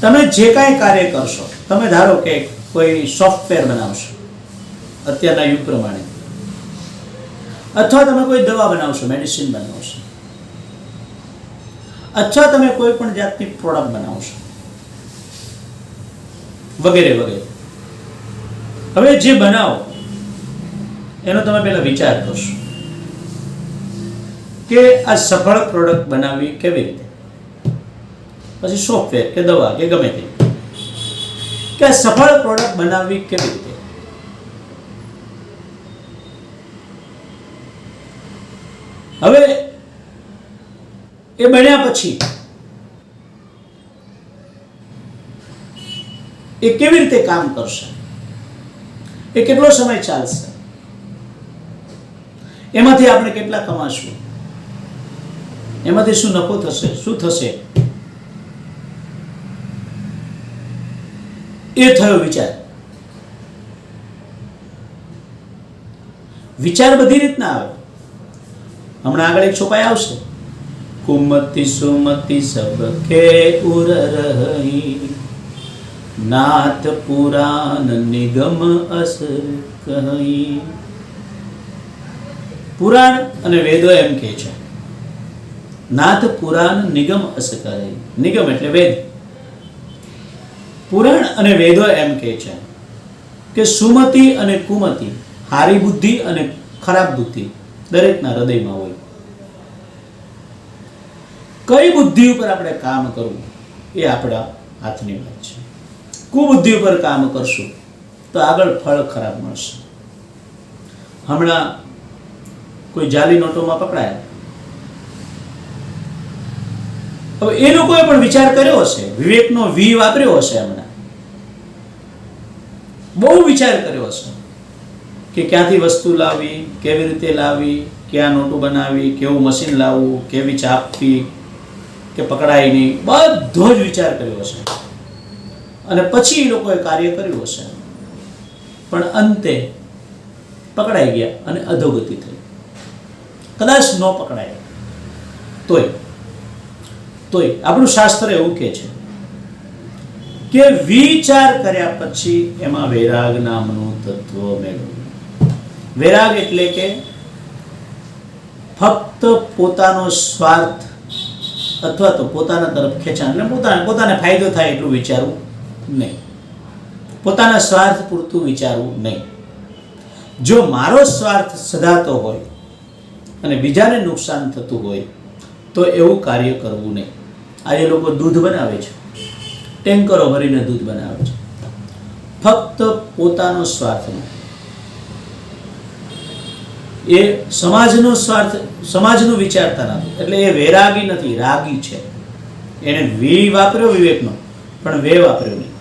A: તમે જે કાંઈ કાર્ય કરશો, તમે ધારો કે કોઈ સોફ્ટવેર બનાવશો અત્યારના યુગ પ્રમાણે, અથવા તમે કોઈ દવા બનાવશો, મેડિસિન બનાવશો, અથવા તમે કોઈ પણ જાતની પ્રોડક્ટ બનાવશો, વગેરે વગેરે. હવે જે બનાવો એનો તમે પહેલા વિચાર કરશો કે આ સફળ પ્રોડક્ટ બનાવવી કેવી રીતે. પછી સોફ્ટવેર કે દવા કે ગમે તે, કે આ સફળ પ્રોડક્ટ બનાવવી કેવી રીતે. હવે એ બન્યા પછી એ કેવી રીતે કામ કરશે, એ કેટલો સમય ચાલશે, એમાંથી આપણે કેટલા કમાશું, એમાંથી શું નફો થશે, શું થશે, એ થયો વિચાર. વિચાર બધી રીતના આવે. હમણાં આગળ એક છોપાઈ આવશે, કુમતિ સુમતિ સબ કે ઉર રહી, નાથ પુરાણ નિગમ અસર કહી. પુરાણ અને વેદો એમ કહે છે, નાથ પુરાણ નિગમ અસ કહી. નિગમ એટલે વેદ. પુરાણ અને વેદો એમ કહે છે કે સુમતિ અને કુમતિ, હારી બુદ્ધિ અને ખરાબ બુદ્ધિ દરેકના હૃદયમાં હોય. કઈ બુદ્ધિ ઉપર આપણે કામ કરવું એ આપણા હાથની વાત છે. કુબુદ્ધિ ઉપર કામ કરશું તો આગળ ફળ ખરાબ મળશે. હમણાં કોઈ જાલી નોટોમાં પકડાયા. હવે એ લોકોએ પણ વિચાર કર્યો હશે, વિવેકનો વી વાપર્યો હશે, હમણાં બહુ વિચાર કર્યો હશે કે ક્યાંથી વસ્તુ લાવવી, કેવી રીતે લાવવી, ક્યાં નોટો બનાવવી, કેવું મશીન લાવવું, કેવી ચાપવી કે પકડાય નહીં, બધો જ વિચાર કર્યો હશે. અને પછી એ લોકોએ કાર્ય કર્યું હશે, પણ અંતે પકડાઈ ગયા અને અધોગતિ થઈ. કદાચ ન પકડાય તોય આપણું શાસ્ત્ર એવું કહે છે કે વિચાર કર્યા પછી એમાં વૈરાગ નામનું તત્વ મેળવવું. વૈરાગ એટલે કે ફક્ત પોતાનો સ્વાર્થ અથવા તો પોતાના તરફ ખેંચાણ, એટલે પોતાને ફાયદો થાય એટલું વિચારવું નહીં, પોતાના સ્વાર્થ પૂરતું વિચારવું નહીં. જો મારો સ્વાર્થ સધાતો હોય અને બીજાને નુકસાન થતું હોય તો એવું કાર્ય કરવું નહીં. આજે લોકો દૂધ બનાવે છે, ટેન્કરો ભરીને દૂધ બનાવે છે, ફક્ત પોતાનો સ્વાર્થ નહીં. એ સમાજનો સ્વાર્થ, સમાજનું વિચારતા નથી, એટલે એ વૈરાગી નથી, રાગી છે. એને વી વાપર્યો વિવેકનો, પણ વે વાપર્યો નહીં,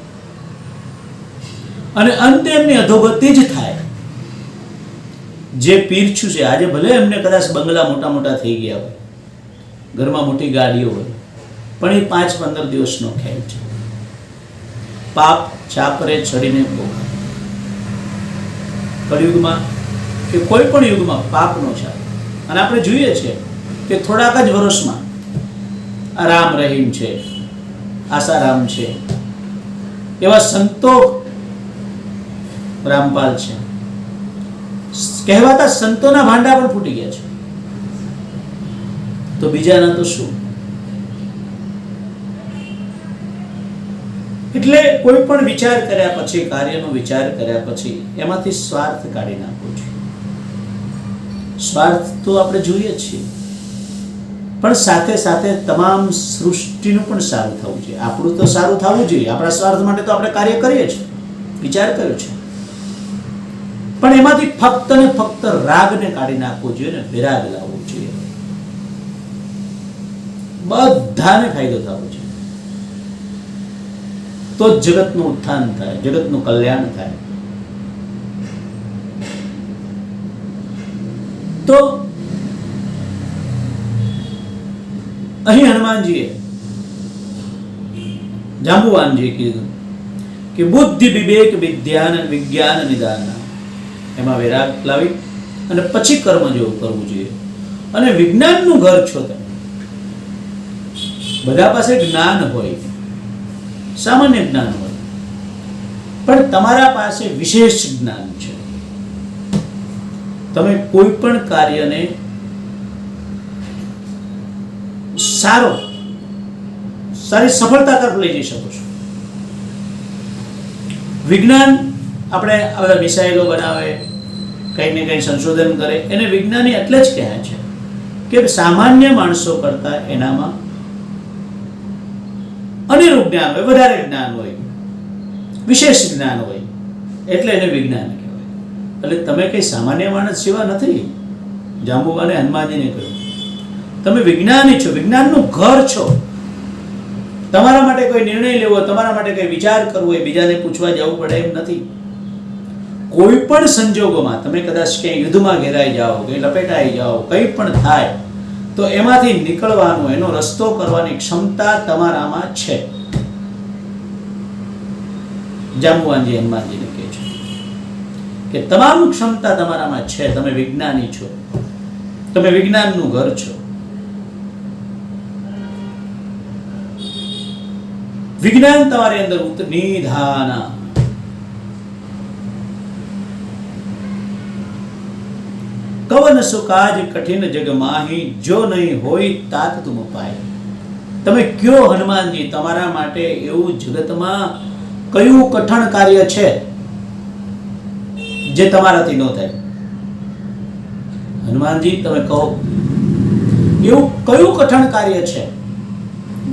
A: અને અંતે એમની અધોગતિ જ થાય. જે પીરછું છે, આજે ભલે એમને કદાચ બંગલા મોટા મોટા થઈ ગયા હોય, ઘરમાં મોટી ગાડીઓ હોય, પણ એ 5-15 દિવસનો ખેલ છે. પાપ ચાપરે ચડીને ભોગવે. કળિયુગમાં કે કોઈ પણ યુગમાં પાપનો ચાલે. અને આપણે જોઈએ છીએ કે થોડાક જ વર્ષમાં આ રામ રહીમ છે, આસારામ છે, એવા સંતો, રામપાલ છે, કહેવાતા સંતોના ભાંડા પણ ફૂટી ગયા છે. તો બીજાના તો શું? એટલે કોઈ પણ વિચાર કર્યા પછી, કાર્યનો વિચાર કર્યા પછી એમાંથી સ્વાર્થ કાઢી નાખવો છે. સ્વાર્થ તો આપણે જોઈએ છીએ, પણ સાથે સાથે તમામ સૃષ્ટિનું પણ સારું થવું જોઈએ. આપણું તો સારું થવું જોઈએ, આપણા સ્વાર્થ માટે તો આપણે કાર્ય કરીએ છીએ, વિચાર કર્યો છે, પણ એમાંથી ફક્ત ને ફક્ત રાગને કાઢી નાખવો જોઈએ ને વિરાગ લાવવો જોઈએ. બધાને ફાયદો થવો જોઈએ, તો જગતનું ઉત્થાન થાય, જગતનું કલ્યાણ થાય. તો અહીં હનુમાનજીએ, જાંબુવાનજીએ કીધું કે બુદ્ધિ વિવેક વિજ્ઞાન વિજ્ઞાન નિદાન, એમાં વૈરાગ લાવી અને પછી કર્મ જેવું કરવું જોઈએ. અને વિજ્ઞાનનું ઘર છો તમે. બધા પાસે જ્ઞાન હોય, સામાન્ય જ્ઞાન હોય, પણ તમારા પાસે વિશેષ જ્ઞાન છે. તમે કોઈ પણ કાર્યને સારી સફળતા તરફ લઈ જઈ શકો છો. વિજ્ઞાન, આપણે આ બધા મિસાઇલો બનાવે, કંઈક ને કંઈક સંશોધન કરે, એને વિજ્ઞાની એટલે જ કહે છે કે સામાન્ય માણસો કરતા એનામાં અનેરું જ્ઞાન હોય, વધારે જ્ઞાન હોય, વિશેષ જ્ઞાન હોય, એટલે એને વિજ્ઞાન કહેવાય. એટલે તમે કઈ સામાન્ય માણસ જેવા નથી. જાંબુવાને હનુમાનજીને કહ્યું, તમે વિજ્ઞાની છો, વિજ્ઞાનનું ઘર છો. તમારા માટે કોઈ નિર્ણય લેવો, તમારા માટે કોઈ વિચાર કરવો એ બીજાને પૂછવા જવું પડે એમ નથી. કોઈ પણ સંજોગોમાં તમે કદાચ ક્યાંય યુદ્ધમાં ઘેરાઈ જાઓ, કંઈ લપેટાઈ જાઓ, કંઈ પણ થાય તો એમાંથી નીકળવાનો, એનો રસ્તો કરવાની ક્ષમતા તમારામાં છે. જાંબુવાનજી હનુમાનજીને કહે છે કે તમામ ક્ષમતા તમારામાં છે, તમે વિજ્ઞાની છો, તમે વિજ્ઞાનનું ઘર છો. વિજ્ઞાન તમારી અંદર નિધાન, કવન સુકાજ કઠિન જગ માહી, જો નહીં હોય તાત તુમ પાય. તમે કયો હનુમાનજી, તમારા માટે એવું જગતમાં કયું કઠણ કાર્ય છે જે તમારાથી ન થાય? હનુમાનજી તમે કહો, એવું કયું કઠણ કાર્ય છે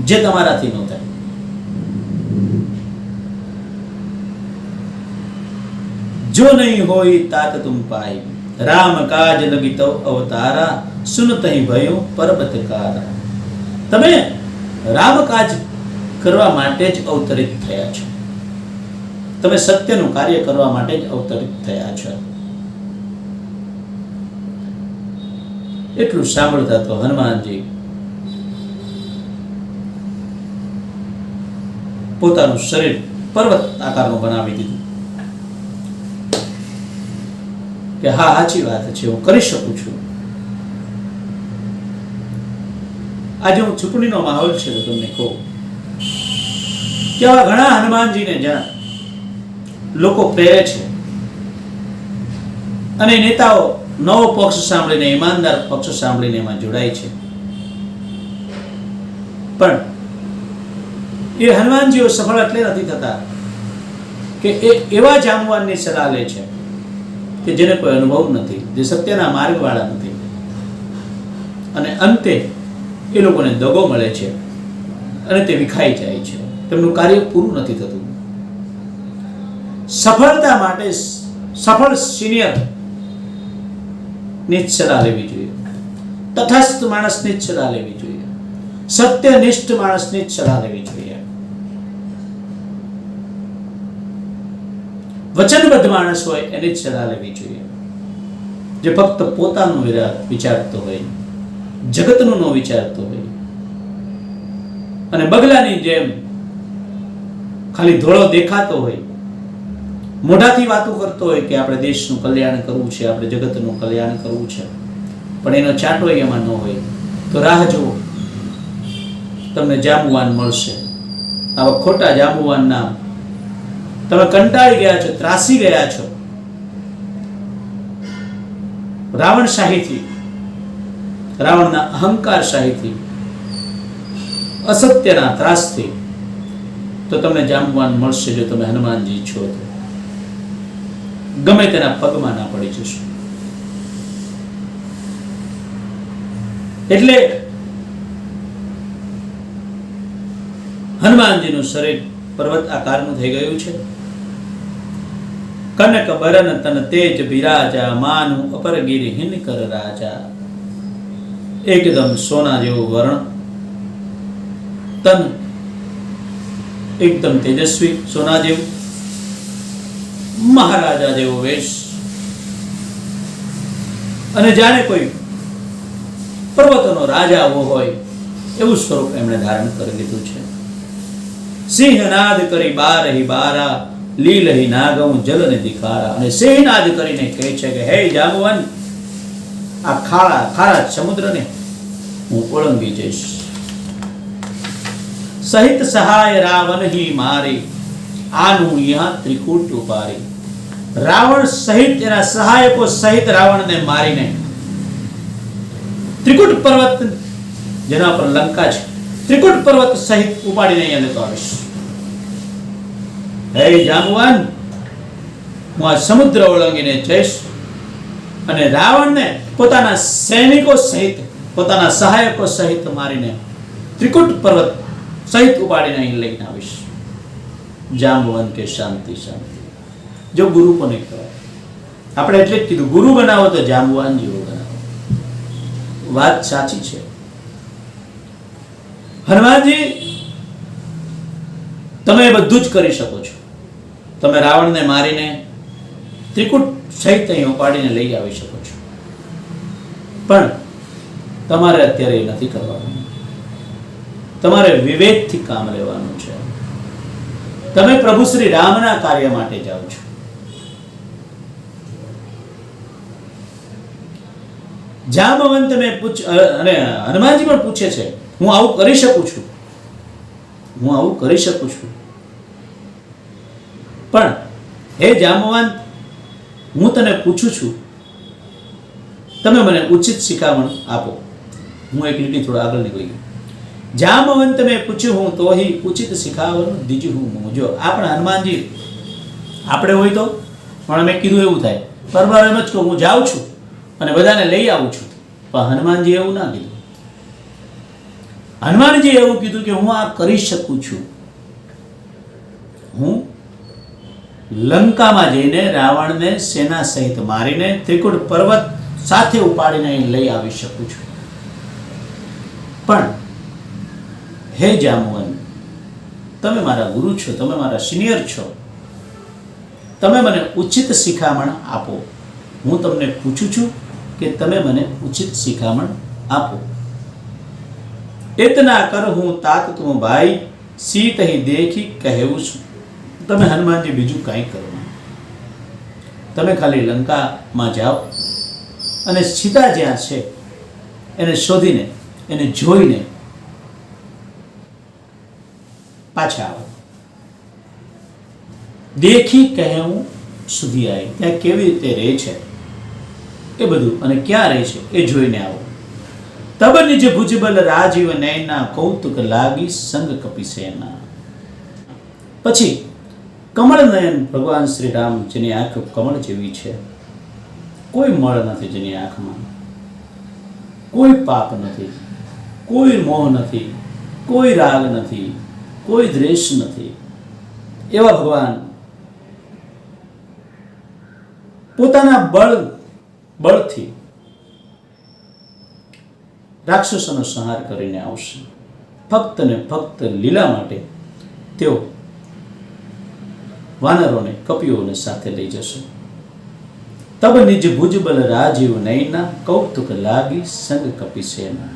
A: જે તમારાથી ન થાય? જો નહીં હોય તાત તુમ પાય, રામ કાજ લગી તવ અવતારા, સુનતહી ભયો પરબતકારા. તમે રામ કાજ કરવા માટે જ અવતરિત થયા છો, તમે સત્યનું કાર્ય કરવા માટે જ અવતરિત થયા છો. એટલું સાંભળતા તો હનુમાનજી પોતાનું શરીર પર્વત આકારનું બનાવી દીધું કે હા, સાચી વાત છે, હું કરી શકું છું. આજે હું ચૂંટણીનો માહોલ છે તો તમને કહું કે આવા ઘણા હનુમાનજીને જ્યાં લોકો પ્રેરે છે અને નેતાઓ નવો પક્ષ સાંભળીને, ઈમાનદાર પક્ષ સાંભળીને એમાં જોડાય છે. પણ એ હનુમાનજીઓ સફળ એટલે નથી થતા કે એ એવા જાંબુવાનની સલાહ લે છે કે જેને કોઈ અનુભવ નથી, જે સત્યના માર્ગવાળા નથી, અને અંતે એ લોકોને દગો મળે છે અને તે વિખાઈ જાય છે, તેમનું કાર્ય પૂરું નથી થતું. સફળતા માટે સફળ સિનિયર સલાહ લેવી જોઈએ, તટસ્થ માણસની જ સલાહ લેવી જોઈએ, સત્યનિષ્ઠ માણસની જ સલાહ લેવી જોઈએ, વચનબદ્ધ માણસ હોય એની જ સલાહ લેવી જોઈએ. જે ફક્ત પોતાનું વિચારતો હોય, જગતનું ન વિચારતો હોય અને બગલાની જેમ ખાલી ધોળો દેખાતો હોય, મોઢાથી વાતો કરતો હોય કે આપણે દેશનું કલ્યાણ કરવું છે, આપણે જગતનું કલ્યાણ કરવું છે, પણ એનો ચાટો એમાં ન હોય, તો રાહ જુઓ, તમને જાંબુવાન મળશે. આવા ખોટા જાંબુવાનના તમે કંટાળી ગયા છો, ત્રાસી ગયા છો રાવણશાહીથી, રાવણના અહંકારશાહીથી, અસત્યના ત્રાસથી, તો તમને જાંબુવાન મળશે જો તમે હનુમાનજી છો તો. ગમે તેના પગમાં ના પડી જશો. એટલે હનુમાનજીનું શરીર પર્વત આકારનું થઈ ગયું છે. કનક બરન તન તેજ બિરાજા, માનું અપરગીરી હિન કર રાજા. એકદમ સોના જેવું વર્ણ, તન એકદમ તેજસ્વી સોના જેવું, મહારાજા જેવો વેશ, અને જાણે કોઈ પર્વતોનો રાજા હોય એવું સ્વરૂપ એમણે ધારણ કરી લીધું છે. સિંહનાદ કરી બારહી બારા, લીલહી નાગઉં જલને દિખારા. અને સિંહનાદ કરીને કહે છે કે હે જાંબુવાન, આ ખારા સમુદ્રને હું ઓળંગી જઈશ. સહિત સહાય રાવણ હી મારી, આનું યહાં ત્રિકૂટ ઉપારી. રાવણ સહિત એના સહાયકો સહિત રાવણને મારીને ત્રિકૂટ પર્વત, જેના પર લંકા છે, ત્રિકૂટ પર્વત સહિત ઉપાડીને અહીંયા લેતો આવીશ. હે જાંબુવાન, હું આ સમુદ્ર ઓળંગીને જઈશ અને રાવણને પોતાના સૈનિકો સહિત, પોતાના સહાયકો સહિત મારીને ત્રિકૂટ પર્વત સહિત ઉપાડીને અહીં લઈને આવીશ. જાંબુવાન કે શાંતિ શાંતિ. જો ગુરુ કોને કહેવાય? આપણે એટલે જ કીધું, ગુરુ બનાવો તો જાંબુવાન જેવો બનાવો. વાત સાચી છે. હનુમાનજી, તમે બધું જ કરી શકો છો. તમે રાવણને મારીને ત્રિકૂટ સહિત અહીં ઉપાડીને લઈ આવી શકો છો, પણ તમારે અત્યારે એ નથી કરવાનું. તમારે વિવેકથી કામ લેવાનું છે. તમે પ્રભુ શ્રી રામના કાર્ય માટે જાઓ છો. જાંબવંત અને હનુમાનજી પણ પૂછે છે, હું આવું કરી શકું છું, હું આવું કરી શકું છું, પણ હે જાંબવંત, હું તને પૂછું છું, તમે મને ઉચિત શિખામણ આપો. હું એક લીટી થોડો આગળ નીકળી ગયો. જાંબવંત મેં પૂછ્યું હું તો ही ઉચિત શિખાવણ દીજું હું. જો આપણા હનુમાનજી આપણે હોય તો પણ મેં કીધું એવું થાય, બરાબર એમ જ કહું, હું જાઉં છું અને બધાને લઈ આવું છું. પણ હનુમાનજી એવું ના કીધું. હનુમાનજી એવું કીધું કે હું આ કરી શકું છું. હું લંકામાં જઈને રાવણને સેના સહિત મારીને ત્રિકૂટ પર્વત સાથે ઉપાડીને અહીં લઈ આવી શકું છું. પણ હે જાંબુવાન, તમે મારા ગુરુ છો, તમે મારા સિનિયર છો, તમે મને ઉચિત શિખામણ આપો. હું તમને પૂછું છું કે તમે મને ઉચિત શિખામણ આપો. इतना कर हूं तात तुम भाई, सीत ही देखी कहेવું છું. તમે હનુમાનજી બીજું કાંઈ કરો ના, તમે ખાલી લંકામાં જાઓ અને સીતા જ્યાં છે એને શોધીને, એને જોઈને પાછા આવો. દેખી કહેવું સુધી આવી, ત્યાં કેવી રીતે રહે છે એ બધું, અને ક્યાં રહે છે એ જોઈને આવો. તબ નિજ ભુજબલ રાજીવ નયના, કૌતુક લાગી સંગ કપી સેના. પછી કમળ નયન ભગવાન શ્રી રામ, જેની આંખ કમળ જેવી છે, કોઈ મળ નથી જેની આંખમાં, કોઈ પાપ નથી, કોઈ મોહ નથી, કોઈ રાગ નથી, કોઈ દ્વેષ નથી. એવા ભગવાન પોતાના બળથી રાક્ષસોનો સંહાર કરીને આવશે. ફક્ત ને ફક્ત લીલા માટે તેઓ વાનરોને કપિઓને સાથે લઈ જશે. તબ નિજ ભુજબલ રાજીવ નૈના કૌતુક લાગી સંગ કપિસેના.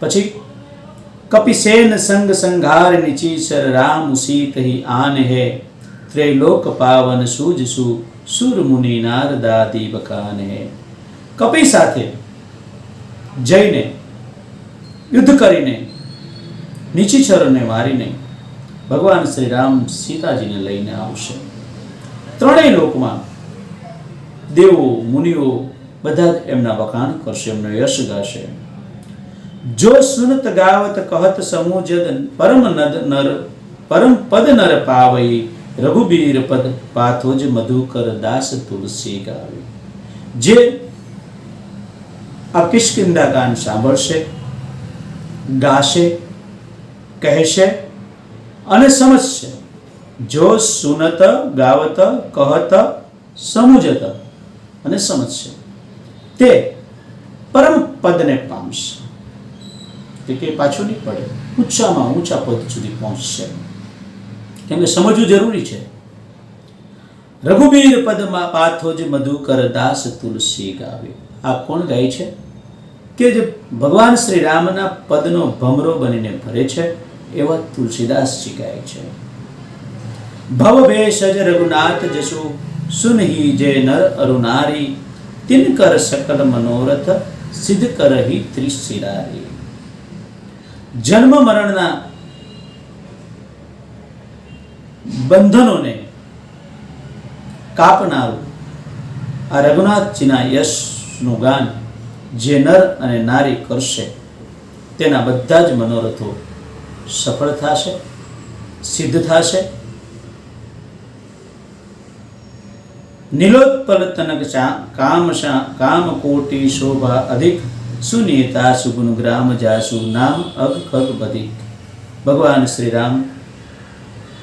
A: પછી કપિસેન સંગ સંઘાર નિચીસર રામ સીતહિ આન હે ત્રૈલોક પાવન સૂજસુ સુર મુનિ નારદાદી બકાન હે. કપિ સાથે જઈને યુદ્ધ કરીને નિચીચરને મારીને ભગવાન શ્રી રામ સીતાજીને લઈને આવશે. ત્રણેય લોકમાં દેવો મુનિઓ બધા જ એમના વખાણ કરશે, એમનો યશ ગાશે. જો સુનત ગાવત કહત સમૂજદ પરમ નર પરમ પદ નર પાવઈ રઘુબીર પદ પાથોજ મધુકર દાસ તુલસી ગાવી. જે આ કિષ્કિંધા ગાન સાંભળશે, ગાશે, કહેશે અને સમજશે. જો સુનત ગાવત કહત સમુજત અને સમજશે તે પરમ પદને પામશે. કે પાછું નહીં પડે, ઊંચામાં ઊંચા પદ સુધી પહોંચશે. કેમ કે સમજવું જરૂરી છે. રઘુબીર પદમાં પાથોજ મધુકર દાસ તુલસી ગાવે. આ કોણ ગાય છે? કે જે ભગવાન શ્રી રામના પદનો ભમરો બનીને ભરે છે એવા તુલસીદાસજી ગાય છે. ભવ ભેષજ રઘુનાથ જસુ સુનહી જય નર અરુનારી તિનકર સકલ મનોરથ સિદ્ધ કરહી ત્રિશિરારી. જન્મ મરણના બંધનોને કાપનારું આ રઘુનાથજીના યશનું ગાન જે નર અને નારી કરશે તેના બધા જ મનોરથો સફળ થશે, સિદ્ધ થશે. નીલોત્પલ તનક કામ કોટી શોભા અધિક સુનિયતા સુગુણ ગ્રામ જાસુ નામ અગ ખગ બધિક. ભગવાન શ્રી રામ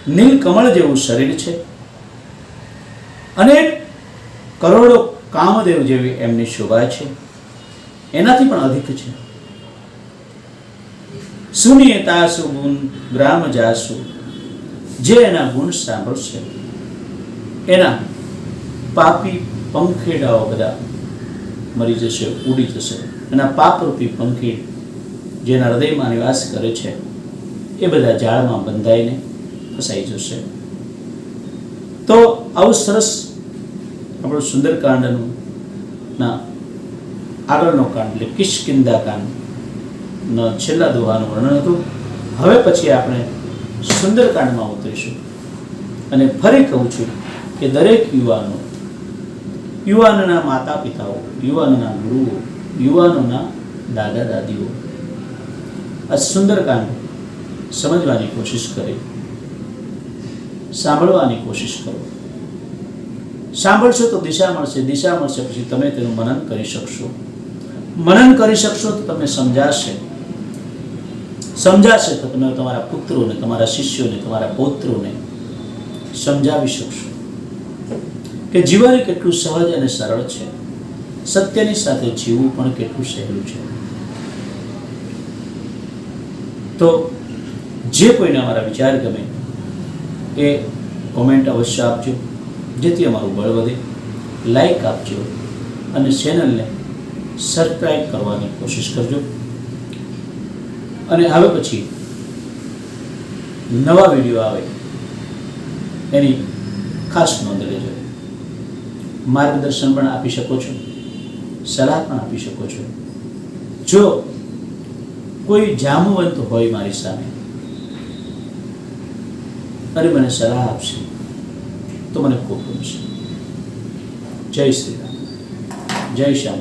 A: નીલકમળ જેવું શરીર છે, અનેક કરોડો કામદેવ જેવી એમની શોભા છે, એનાથી પણ અધિક છે. સુનિયતા સુગુણ ગ્રામ જાસુ. જે એના ગુણ સાંભળશે એના પાપી પંખેડાઓ બધા મરી જશે, ઉડી જશે. એના પાપરૂપી પંખી જેના હૃદયમાં નિવાસ કરે છે એ બધા જાળમાં બંધાઈને ફસાઈ જશે. તો આવું સરસ આપણું સુંદરકાંડનું ના આગળનો કાંડ એટલે કિષ્કિંધા કાંડના છેલ્લા દોહાનું વર્ણન હતું. હવે પછી આપણે સુંદરકાંડમાં ઉતરીશું. અને ફરી કહું છું કે દરેક યુવાનના માતા પિતાઓ, યુવાનના ગુરુઓ, યુવાનોના દાદા દાદીઓ આ સુંદરકાંડ સમજવાની કોશિશ કરે, સાંભળવાની કોશિશ કરો. સાંભળશો તો દિશા મળશે, દિશા મળશે પછી તમે તેનું મનન કરી શકશો. મનન કરી શકશો તો તમને સમજાશે, સમજાશે તો તમે તમારા પુત્રોને, તમારા શિષ્યોને, તમારા પૌત્રોને સમજાવી શકશો કે જીવન કેટલું સહજ અને સરળ છે, સત્યની સાથે જીવવું પણ કેટલું સહેલું છે. તો જે કોઈને અમારા વિચાર ગમે એ કોમેન્ટ અવશ્ય આપજો, જેથી અમારું બળ વધે. લાઈક આપજો અને ચેનલને સબસ્ક્રાઈબ કરવાની કોશિશ કરજો. અને હવે પછી નવા વિડીયો આવે એની ખાસ નોંધ લેજો. માર્ગદર્શન પણ આપી શકો છો, સલાહ પણ આપી શકો છો. જો કોઈ જામવંત હોય મારી સામે અને મને સલાહ આપશે તો મને ખૂબ ગમશે. જય શ્રી રામ, જય શ્યામ.